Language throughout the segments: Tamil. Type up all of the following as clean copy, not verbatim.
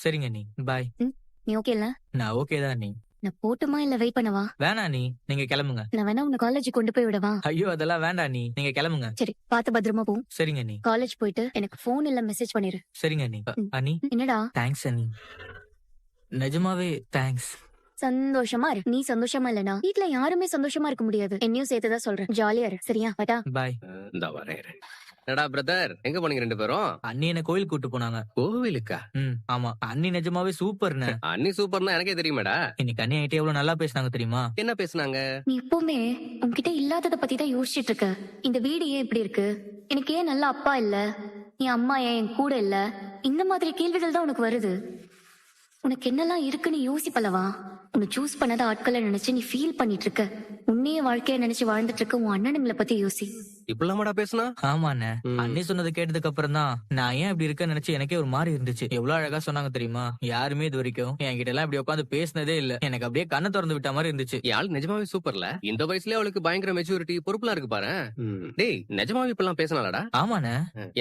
சரிங்க நீ. பாய். நீ ஓகே இல்ல? நான் ஓகே தான் நீ. நான் போட்டுமா இல்ல வெயிட் பண்ணவா? வேணாம் நீ, நீங்க கிளம்புங்க. நான் வேணா உன்னை காலேஜ் கொண்டு போய் விடவா? ஐயோ அதெல்லாம் வேண்டாம் நீ, நீங்க கிளம்புங்க. சரி, பார்த்து பத்திரமா போ. சரிங்க நீ. காலேஜ் போயிட்டு எனக்கு போன் இல்ல மெசேஜ் பண்ணிரு. சரிங்க நீ. அனி. என்னடா? தேங்க்ஸ் அனி. நிஜமாவே தேங்க்ஸ். சந்தோஷமா இரு. நீ சந்தோஷமா இல்லனா வீட்ல யாருமே சந்தோஷமா இருக்க முடியாது. என்னையும் சேர்த்துதான் சொல்றேன். ஜாலியா இரு. சரியா? பட்டா. பாய். இந்த வரேன். என்னடா பிரதர், எங்க போனீங்க 2 பேரும்? அண்ணி என்ன கோயில் கூட்டு போனாங்க. கோவிலுக்கா? ஆமா. அண்ணி நிஜமாவே சூப்பர்னு. அண்ணி சூப்பர்னா எனக்கே தெரியுமேடா. இன்னைக்கு அண்ணி என்கிட்ட எவ்வளவு நல்லா பேசினாங்க தெரியுமா? என்ன பேசுனாங்க? நீ எப்பவுமே உன்கிட்ட இல்லாதத பத்தி தான் யோசிச்சுட்டு இருக்க. இந்த வீடு ஏன் இப்படி இருக்கு? எனக்கு ஏன் நல்ல அப்பா இல்ல? என் அம்மா ஏன் என் கூட இல்ல? இந்த மாதிரி கேள்விகள் தான் உனக்கு வருது. உனக்கு என்னெல்லாம் இருக்குன்னு யோசிப்பலவா? உன்னை சூஸ் பண்ணாத ஆட்களை நினைச்சு நீ ஃபீல் பண்ணிட்டு இருக்க. உன்னைய வாழ்க்கைய நினைச்சு வாழ்ந்துட்டு இருக்க உன் அண்ணனுங்களை பத்தி யோசி. இப்படிலாமாடா பேசுனா? ஆமாண்ணே. அண்ணி சொன்னது கேட்டதுக்கு அப்புறம் தான் நான் ஏன் இப்படி இருக்கேன்னு நினைச்சு எனக்கே ஒரு மாதிரி இருந்துச்சு. எவ்வளவு அழகா சொன்னாங்க தெரியுமா? யாருமே இது வரைக்கும் என்கிட்ட எல்லாம் இப்படி உட்காந்து பேசினதே இல்ல. எனக்கு அப்படியே கண்ணை திறந்து விட்ட மாதிரி இருந்துச்சு. யாழ் நிஜமாவே சூப்பர்ல. இந்த வயசுலயே அவளுக்கு பயங்கர மெச்சூரிட்டி, பொறுப்புலாம் இருக்கு பாரு. டேய், நிஜமாவே இப்பெல்லாம் பேசினாலடா? ஆமாண்ணே.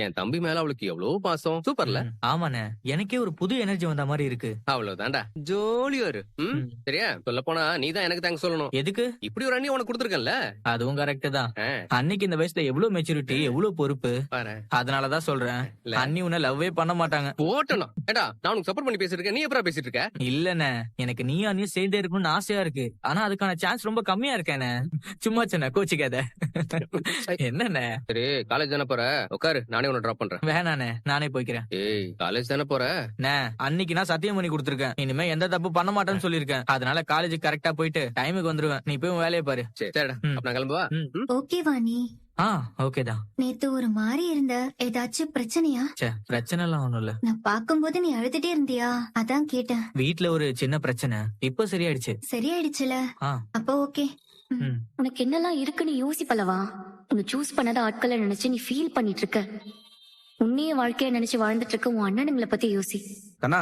என் தம்பி மேல அவளுக்கு எவ்வளவு பாசம். சூப்பர்ல. ஆமாண்ணே. எனக்கே ஒரு புது எனர்ஜி வந்த மாதிரி இருக்கு. அவ்வளவுதான்டா. ஜோலியா இரு. சரியா? சொல்ல போனா நீதான் எனக்கு தேங்க்ஸ் சொல்லணும். எதுக்கு? இப்படி ஒரு அண்ணி உனக்கு கொடுத்துருக்கேன்ல. அதுவும் கரெக்ட் தான். அன்னைக்கு இந்த வயசுல எவ்வளவு மெச்சூரிட்டி, எவ்வளவு பொறுப்பு. அதனாலதான் சொல்றேன், அண்ணி உன்ன லவ்வே பண்ண மாட்டாங்க. போட்டணும். ஏடா, நான் உனக்கு சப்போர்ட் பண்ணி பேசிட்டு இருக்கேன், நீ எப்பரா பேசிட்டு இருக்க? இல்லண்ணே, எனக்கு நீ அண்ணியும் சேர்ந்தே இருக்கணும்னு ஆசையா இருக்கு. ஆனா அதுக்கான சான்ஸ் ரொம்ப கம்மியா இருக்கேனே. சும்மா சின்ன கோச்சிக்காத. என்னண்ணே? சரி, காலேஜ் தானே போற? உட்காரு, நானே உன்னை டிராப் பண்றேன். வேணாண்ணே, நானே போய்க்கிறேன். ஏய், காலேஜ் தானே போற? அன்னைக்கு நான் சத்தியம் பண்ணி கொடுத்துருக்கேன், இனிமே எந்த தப்பு பண்ண மாட்டேன்னு சொல்லிருக்கேன். அதனால காலேஜ் கரெக்டா போயிட்டு டைமுக்கு வந்துருவேன். நீ போய் வேலையை பாரு. சரிடா, நான் கிளம்புவா. ஓகே வாணி. ஓகேதான். நேத்து ஒரு மாதிரி இருந்த, ஏதாச்சும் பிரச்சனையா? பிரச்சனை எல்லாம் ஒண்ணும் இல்ல. நான் பாக்கும்போது நீ அழுதுட்டே இருந்தியா, அதான் கேட்டேன். வீட்ல ஒரு சின்ன பிரச்சனை, இப்ப சரியாயிடுச்சு. சரியாயிடுச்சுல? அப்போ ஓகே. உனக்கு என்னெல்லாம் இருக்குன்னு யோசிப்பலவா? உன்னை சூஸ் பண்ணாத ஆட்களை நினைச்சு நீ ஃபீல் பண்ணிட்டு இருக்க. உன்னைய வாழ்க்கைய நினைச்சு வாழ்ந்துட்டு இருக்க உன் அண்ணனுங்களை பத்தி யோசி. கண்ணா,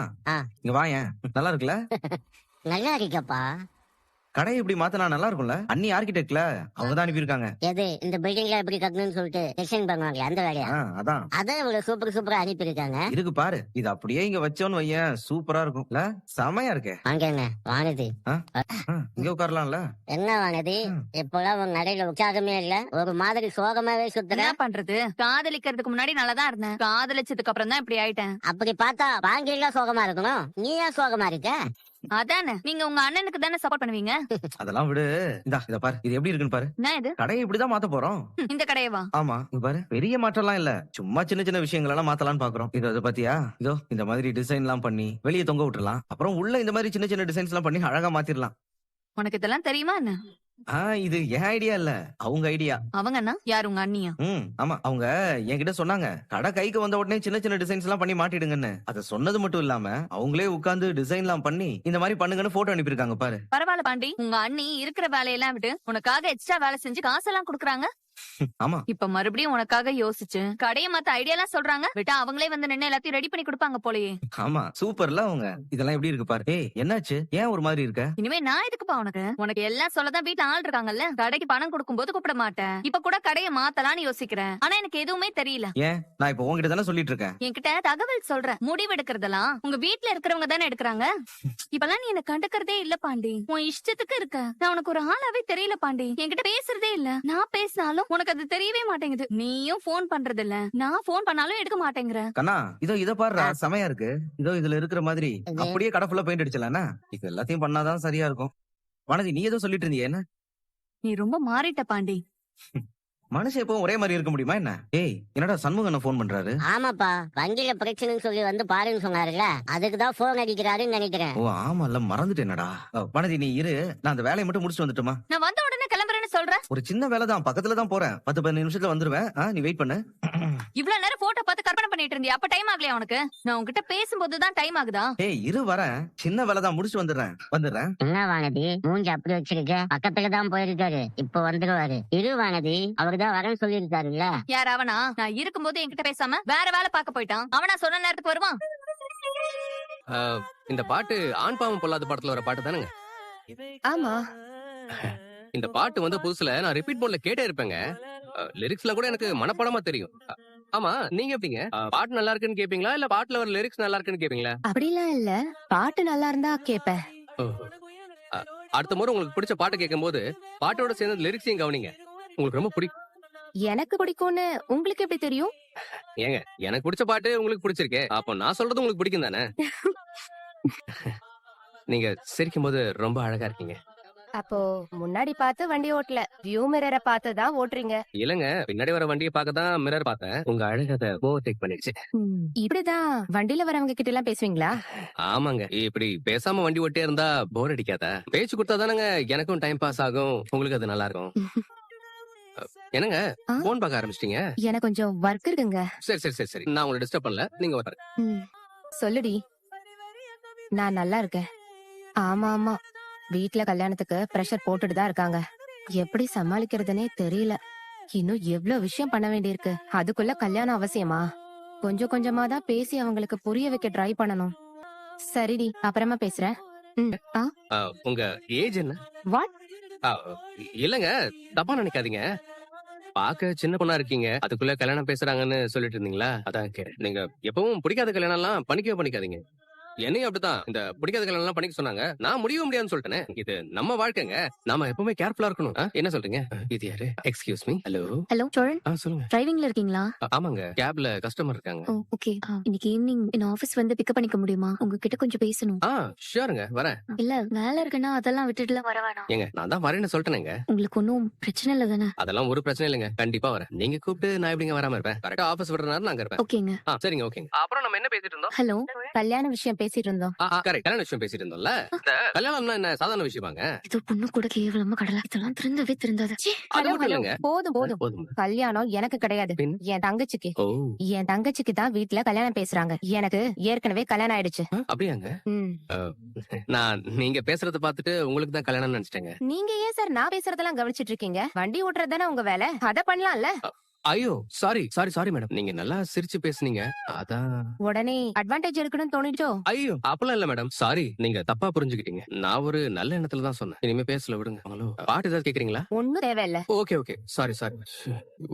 இங்க வாயேன். நல்லா இருக்குல்ல? நல்லா இருக்கப்பா. கடை இப்படி மாத்தினா நல்லா இருக்கும்ல? அண்ணி ஆர்கிடெக்ட்ல, அவங்கதான் அனுப்பியிருக்காங்க. எது இந்த பில்டிங்ல எப்படி கட்டணும்னு சொல்லிட்டு டிசைன் பண்ணுவாங்க, அந்த வேலையா? அதான் இவ்வளவு சூப்பரா அனுப்பியிருக்காங்க. இருக்கு பாரு, இது அப்படியே இங்க வச்சோன்னு வையேன், சூப்பரா இருக்கும்ல? செமையா இருக்கே. வாங்க வானதி, இங்க உட்காரலாம்ல? என்ன வானதி, இப்பெல்லாம் உங்க நடையில உற்சாகமே இல்ல, ஒரு மாதிரி சோகமாவே சுத்துற. என்ன பண்றது, காதலிக்கிறதுக்கு முன்னாடி நல்லாதான் இருந்தேன், காதலிச்சதுக்கு அப்புறம் தான் இப்படி ஆயிட்டேன். அப்படி பார்த்தா வாங்கில சோகமா இருக்கணும், நீ ஏன் சோகமா இருக்க? அதானே, நீங்க உங்க அண்ணனுக்கு தானே சப்போர்ட் பண்ணுவீங்க. அதெல்லாம் விடு. இத பாரு, இது எப்படி இருக்குன்னு பாரு. என்ன இது? கடையை இப்படிதான் மாத்த போறோம். இந்த கடையவா? ஆமா, இங்க பாரு, பெரிய மாற்றம்லாம் இல்ல, சும்மா சின்ன சின்ன விஷயங்கள் எல்லாம் மாத்தலாம்னு பாக்குறோம். இத பாத்தியா? இதோ இந்த மாதிரி டிசைன் எல்லாம் பண்ணி வெளியே தொங்க விட்டுறலாம். அப்புறம் உள்ள இந்த மாதிரி சின்ன சின்ன டிசைன்ஸ் எல்லாம் பண்ணி அழகா மாத்திரலாம். உனக்கு இதெல்லாம் தெரியுமா என்ன? இது என் ஐடியா இல்ல, அவங்க ஐடியா. அவங்கன்னா யார், உங்க அண்ணியா? ஆமா, அவங்க என்கிட்ட சொன்னாங்க, கடை கைக்கு வந்த உடனே சின்ன சின்ன டிசைன்ஸ் எல்லாம் பண்ணி மாட்டிடுங்கன்னு. அத சொன்னது மட்டும் இல்லாம அவங்களே உட்கார்ந்து டிசைன் எல்லாம் பண்ணி இந்த மாதிரி பண்ணுங்கன்னு போட்டோ அனுப்பியிருக்காங்க பாரு. பரவாயில்ல பாண்டி, உங்க அண்ணி இருக்கிற வேலையெல்லாம் விட்டு உனக்காக எக்ஸ்ட்ரா வேலை செஞ்சு காசெல்லாம் குடுக்குறாங்க. ஆமா, இப்ப மறுபடியும் உனக்காக யோசிச்சு கடையை மத்த ஐடியா எல்லாம் சொல்றாங்க. விட்டா அவங்களே வந்து நின்னு எல்லாத்தையும் ரெடி பண்ணி கொடுப்பாங்க போலயே. ஆமா, சூப்பர்ல அவங்க. இதெல்லாம் எப்படி இருக்கு பாரு. என்னாச்சு, ஏன் ஒரு மாதிரி இருக்க? இனிமே நான் எதுக்குப்பா உனக்கு எல்லாம் சொல்லதான் வீட்டுல ஆள் இருக்காங்கல்ல. கடைக்கு பணம் கொடுக்கும் போது கூப்பிட மாட்டேன், இப்ப கூட கடையை மாத்தலான்னு யோசிக்கிறேன். ஆனா எனக்கு எதுவுமே தெரியல. ஏன், நான் இப்ப உங்ககிட்ட தானே சொல்லிட்டு இருக்கேன். என்கிட்ட தகவல் சொல்றேன், முடிவு எடுக்கிறதெல்லாம் உங்க வீட்டுல இருக்கிறவங்க தானே எடுக்கிறாங்க. இப்பெல்லாம் நீ என்ன கண்டுக்கிறதே இல்ல பாண்டி, உன் இஷ்டத்துக்கு இருக்க. நான் உனக்கு ஒரு ஆளாவே தெரியல பாண்டி, என்கிட்ட பேசுறதே இல்ல. நான் பேசினாலும் உனக்கு அது தெரியவே மாட்டேங்குது. நீயும் போன் பண்றது இல்ல, நான் போன் பண்ணாலும் எடுக்க மாட்டேங்கிற. கண்ணா, இத பாரு, செமையா இருக்கு. இதுல இருக்கிற மாதிரி அப்படியே கடை ஃபுல்லா பெயிண்ட் அடிச்சலானா? இது எல்லாத்தையும் பண்ணாதான் சரியா இருக்கும். வானதி, நீ ஏதோ சொல்லிட்டு இருந்தீங்க, என்ன? நீ ரொம்ப மாறிட்ட பாண்டி. மனுஷன் எப்பவும் ஒரே மாதிரி இருக்க முடியுமா என்ன? என்னடா சண்முகன் போன் பண்றாரு? ஆமாப்பா, வங்கியில பிரச்சனைன்னு சொல்லி வந்து பாருன்னு சொன்னாருல்ல, அதுக்குதான் போன் அடிக்கிறாருன்னு நினைக்கிறேன். ஓ ஆமால, மறந்துட்டேனடா. வானதி, நீ இரு, நான் அந்த வேலையை மட்டும் முடிச்சு வந்துட்டுமா? நான் வந்த உடனே கிளம்புறேன்னு சொல்றேன். ஒரு சின்ன வேலை தான், பக்கத்துல தான் போறேன். 10-15 நிமிஷத்துல வந்துருவேன். நீ வெயிட் பண்ணு. இவ்வளவு நேரம் போட்டோ பார்த்து கற்பனை பண்ணிட்டு இருந்தியா? அப்ப டைம் ஆகலையா உனக்கு? நான் உன்கிட்ட பேசும்போதுதான் டைம் ஆகுதா? இரு, வரேன். சின்ன வேலை தான், முடிச்சு வந்துடுறேன். என்ன வானதி, மூஞ்சி அப்படி வச்சிருக்க? பக்கத்துல தான் போயிருக்காரு, இப்ப வந்துருவாரு. இரு வானதி, அவருதான் வரேன்னு சொல்லியிருக்காருல்ல. யார் அவனா? நான் இருக்கும்போது என்கிட்ட பேசாம வேற வேலை பார்க்க போயிட்டான். அவனா சொன்ன நேரத்துக்கு வருவான். இந்த பாட்டு ஆண் பாவம் பொல்லாத படத்துல வர பாட்டு தானுங்க? ஆமா. இந்த பாட்டு வந்து புதுசுல நான் ரிப்பீட் மோட்ல கேட்டே இருப்பேங்க. லிரிக்ஸ்ல கூட எனக்கு மனப்பாடமா தெரியும். ஆமா நீங்க எப்படிங்க பாட்டு நல்லா இருக்குன்னு கேப்பீங்களா இல்ல பாட்டுல வர லிரிக்ஸ் நல்லா இருக்குன்னு கேப்பீங்களா? அப்படிலாம் இல்ல, பாட்டு நல்லா இருந்தா கேப்பேன். அடுத்த முறை உங்களுக்கு பிடிச்ச பாட்டு கேட்கும்போது பாட்டோட சேர்ந்து லிரிக்ஸையும் கவனிங்க, உங்களுக்கு ரொம்ப பிடிக்கும். எனக்கு பிடிக்கும்னு உங்களுக்கு எப்படி தெரியும்? ஏங்க எனக்கு பிடிச்ச பாட்டு உங்களுக்கு பிடிச்சிருக்கே, அப்போ நான் சொல்றது உங்களுக்கு பிடிக்கும் தானே? நீங்க சிரிக்கும் போது ரொம்ப அழகா இருக்கீங்க. அப்போ முன்னாடி பார்த்து வண்டி ஓட்டல, வியூ மிரரை பார்த்து தான் ஓட்டுறீங்க. இல்லங்க, பின்னாடி வர வண்டியை பார்க்க தான் மிரர் பார்த்தேன், உங்க அழகத்தை ஓவர்டேக் பண்ணிடுச்சு. இப்படிதான் வண்டியில வரவங்க கிட்ட எல்லாம் பேசுவீங்களா? ஆமாங்க, இப்படி பேசாம வண்டி ஓட்டே இருந்தா போர் அடிக்காதா? பேச்சு கொடுத்தா தானங்க எனக்கும் டைம் பாஸ் ஆகும், உங்களுக்கு அது நல்லா இருக்கும். என்னங்க போன் பார்க்க ஆரம்பிச்சிட்டீங்க? எனக்கு கொஞ்சம் ஒர்க் இருக்குங்க. சரி சரி சரி சரி, நான் உங்களை டிஸ்டர்ப் பண்ணல, நீங்க வர. சொல்லுடி. நான் நல்லா இருக்கேன். ஆமா ஆமா, வீட்ல கல்யாணத்துக்கு பிரஷர் போட்டுட்டு தான் இருக்காங்க. எப்படி சமாளிக்கிறதுனே தெரியல. இன்னும் எவ்வளவு விஷயம் பண்ண வேண்டியிருக்கு. அதுக்குள்ள கல்யாணம் அவசியமா? கொஞ்சம் கொஞ்சமா தான் பேசி அவங்களுக்கு புரிய வைக்க ட்ரை பண்ணணும். சரிடி, அப்புறமா பேசுறேன். உங்க ஏஜ் என்ன? வாட்? இல்லங்க தப்பா நினைக்காதீங்க, பாக்க சின்ன பொண்ணா இருக்கீங்க, அதுக்குள்ள கல்யாணம் பேசுறாங்கன்னு சொல்லிட்டு இருந்தீங்களா, அதான் கேட்டேன். நீங்க எப்பவும் பிடிக்காத கல்யாணம் எல்லாம் பண்ணிக்காதீங்க. என்னையும் அப்படித்தான் இந்த பிடிக்காத கல்யாணம் எல்லாம் பண்ணிக்க சொன்னாங்க, நான் முடிய முடியாதுன்னு சொல்லிட்டேனே. இது நம்ம வாழ்க்கைங்க, நாம எப்பவுமே கேர்ஃபுல்லா இருக்கணும். என்ன சொல்றீங்க? இது யாரு? Excuse me. Hello hello Cholan, சொல்லுங்க. டிரைவிங்ல இருக்கீங்களா? ஆமாங்க, கேப்ல கஸ்டமர் இருக்காங்க. ஓகே, இன்னைக்கு ஈவினிங் என்ன ஆபீஸ் வந்து பிக்கப் பண்ணிக்க முடியுமா? உங்ககிட்ட கொஞ்சம் பேசணும். ஷூருங்க, வரேன். இல்ல வேலை இருக்குன்னா அதெல்லாம் விட்டுட்டுலாம் வர வேணாம். ஏங்க நான் தான் வரேன்னு சொல்லிட்டேங்க. உங்களுக்கு ஒன்னும் பிரச்சனை இல்ல தானே? அதெல்லாம் ஒரு பிரச்சனை இல்லைங்க, கண்டிப்பா வரேன். நீங்க கூப்பிட்டு நான் எப்படிங்க வராம இருப்பேன்? கரெக்டா ஆபீஸ் விடுற நேரம் நாங்க இருப்பேன். ஓகேங்க. சரிங்க ஓகேங்க. அப்புறம் நம்ம என்ன பேசிட்டு இருந்தோம்? ஹலோ, கல்யாண விஷயம் பேசிட்டு இருந்தோம். கரெக்ட், கல்யாண விஷயம் பேசிட்டு இருந்தோம்ல. கல்யாணம்னா என்ன சாதாரண விஷயமாங்க? இது பொண்ணு கூட கேவலமா கடலா, இதெல்லாம் திருந்தவே திருந்தாது. அது மட்டும் இல்லைங்க. போதும் போதும், போதும். கல்யாணம் எனக்கு கிடையாது, என் தங்கச்சிக்கு. ஓ என் தங்கச்சிக்கு தான் வீட்ல கல்யாணம் பேசுறாங்க. எனக்கு ஏற்கனவே கல்யாணம் ஆயிடுச்சு. அப்படியாங்க? நான் நீங்க பேசுறத பார்த்துட்டு உங்களுக்கு தான் கல்யாணம் நினைச்சிட்டேங்க. நீங்க ஏன் சார் நான் பேசுறதெல்லாம் கவனிச்சிட்டு இருக்கீங்க? வண்டி ஓட்டுறது தானே உங்க வேலை, அத பண்ணலாம்ல. ஐயோ சாரி மேடம், நீங்க நல்லா சிரிச்சு பேசுனீங்க, அதான். உடனே அட்வான்டேஜ் இருக்குன்னு தோணிச்சோ? ஐயோ அப்பெல்லாம் இல்ல மேடம், சாரி, நீங்க தப்பா புரிஞ்சுக்கிட்டீங்க. நான் ஒரு நல்ல எண்ணத்துல தான் சொன்னேன். இனிமே பேசல விடுங்க. ஹலோ, பாட்டு ஏதாவது கேக்குறீங்களா? ஒண்ணும் தேவையில்ல. Okay sorry.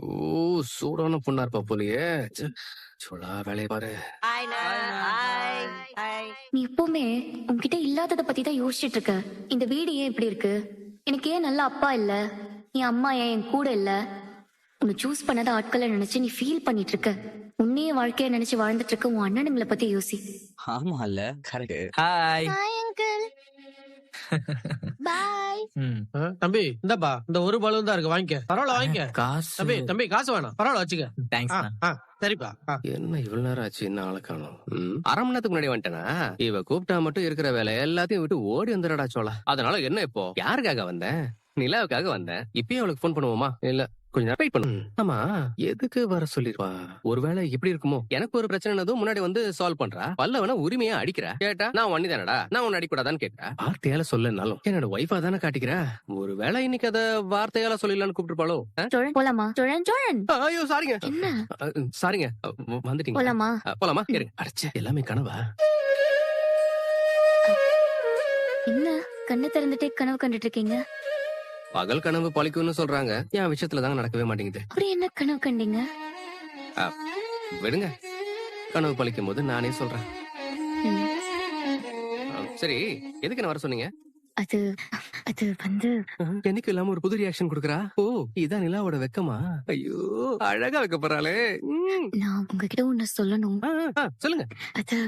ஓ சூடான பொண்ணா இருப்பா போலியே. சோழா வேலையை பாரு. நீ எப்பவுமே உன்கிட்ட இல்லாதத பத்தி தான் யோசிச்சுட்டு இருக்க. இந்த வீடு ஏன் இப்படி இருக்கு? எனக்கு ஏன் நல்ல அப்பா இல்ல? என் அம்மா ஏன் என் கூட இல்ல? உன்னை சூஸ் பண்ணாத ஆட்களை நினைச்சு நீ ஃபீல் பண்ணிட்டு இருக்க. உன்னையே வாழ்க்கைய நினைச்சு வாழ்ந்துட்டு இருக்க உன் அண்ணனுங்களை பத்தி யோசி. ஆமா இல்ல, கரெக்ட். Hi uncle bye. தம்பி இந்தப்பா, இந்த ஒரு பலூன் தான் இருக்கு, வாங்கிக்க. பரவாயில்ல வாங்கிக்க. காசு? தம்பி காசு வேணாம், பரவாயில்ல வச்சுக்க. தேங்க்ஸ். சரிப்பா. என்ன இவ்வளவு நேரம் ஆச்சு, என்ன ஆளை காணோம்? அரை மணி நேரத்துக்கு முன்னாடி வந்துட்டேனா? இவ கூப்பிட்டா மட்டும் இருக்கிற வேலை எல்லாத்தையும் விட்டு ஓடி வந்துடா சோழா. அதனால என்ன இப்போ? யாருக்காக வந்தேன்? நிலாவுக்காக வந்தேன். இப்பயும் அவளுக்கு போன் பண்ணுவோமா? இல்ல கொஞ்சம் நேரம் வெயிட் பண்ணு. ஆமா எதுக்கு வர சொல்லிருவா? ஒருவேளை எப்படி இருக்குமோ? எனக்கு ஒரு பிரச்சனைனதும் முன்னாடி வந்து சால்வ் பண்றா. பல்லவன உரிமையா அடிக்கிறா. கேட்டா நான் வண்டி தானடா, நான் உன்னை அடிக்கூடாதான்னு கேட்டா. வார்த்தையால சொல்லனாலும் என்னோட ஒய்ஃபா தானே காட்டிக்கிறா. ஒருவேளை இன்னைக்கு அத வார்த்தையால சொல்லலான்னு கூப்பிட்டுருப்பாளோ? சோழன் போலாமா? சோழன் ஐயோ சாரிங்க. என்ன? சாரிங்க, வந்துட்டீங்க. போலாமா? போலாமா? இருங்க. அடிச்ச எல்லாமே கனவா? என்ன கண்ணு திறந்துட்டே கனவு கண்டுட்டு இருக்கீங்க? பகல் கனவு பழிக்கும்னு சொல்றாங்க, என் விஷயத்துல தாங்க நடக்கவே மாட்டேங்குது. அப்படி என்ன கனவு கண்டீங்க? விடுங்க, கனவு பழிக்கும் போது நானே சொல்றேன். சரி, எதுக்கு என்ன வர சொன்னீங்க? அது அது வந்து எனக்கு இல்லாம ஒரு புது ரியாக்ஷன் கொடுக்கறா. ஓ இதான் நிலாவோட வெக்கமா? ஐயோ அழகா வைக்க போறாளே. நான் உங்ககிட்ட ஒண்ணு சொல்லணும். சொல்லுங்க. அது